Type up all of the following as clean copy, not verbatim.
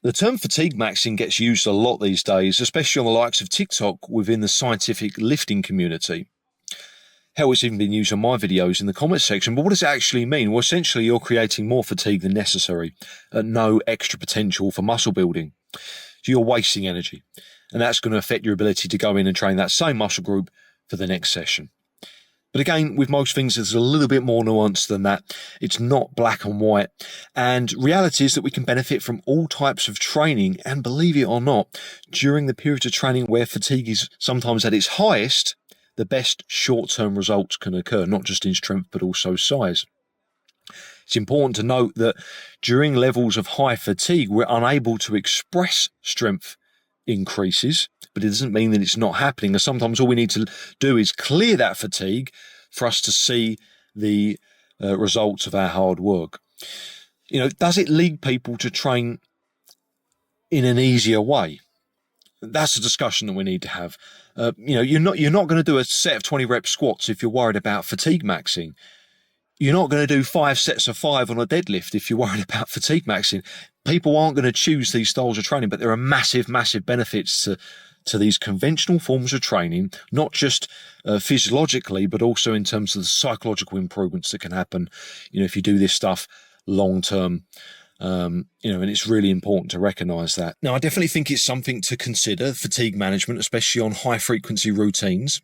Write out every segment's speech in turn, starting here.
The term fatigue maxing gets used a lot these days, especially on the likes of TikTok within the scientific lifting community. Hell, it's even been used on my videos in the comments section. But what does it actually mean? Well, essentially, you're creating more fatigue than necessary at no extra potential for muscle building. So you're wasting energy. And that's going to affect your ability to go in and train that same muscle group for the next session. But again, with most things, there's a little bit more nuance than that. It's not black and white. And reality is that we can benefit from all types of training. And believe it or not, during the periods of training where fatigue is sometimes at its highest, the best short-term results can occur, not just in strength, but also size. It's important to note that during levels of high fatigue, we're unable to express strength increases, but it doesn't mean that it's not happening. And sometimes all we need to do is clear that fatigue for us to see the results of our hard work. Does it lead people to train in an easier way? That's a discussion that we need to have. You're not going to do a set of 20 rep squats if you're worried about fatigue maxing. You're not going to do 5 sets of 5 on a deadlift if you're worried about fatigue maxing. People aren't going to choose these styles of training, but there are massive, massive benefits to these conventional forms of training, not just physiologically, but also in terms of the psychological improvements that can happen, if you do this stuff long term. And it's really important to recognize that. Now, I definitely think it's something to consider, fatigue management, especially on high frequency routines.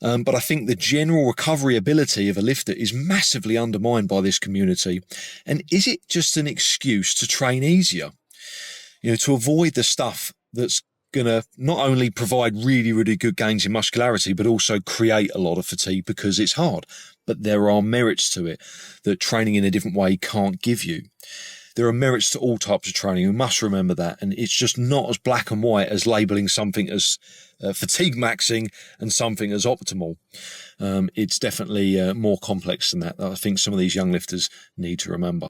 But I think the general recovery ability of a lifter is massively undermined by this community. And is it just an excuse to train easier? To avoid the stuff that's going to not only provide really, really good gains in muscularity, but also create a lot of fatigue because it's hard. But there are merits to it that training in a different way can't give you. There are merits to all types of training. We must remember that. And it's just not as black and white as labeling something as fatigue maxing and something as optimal. It's definitely more complex than that I think some of these young lifters need to remember.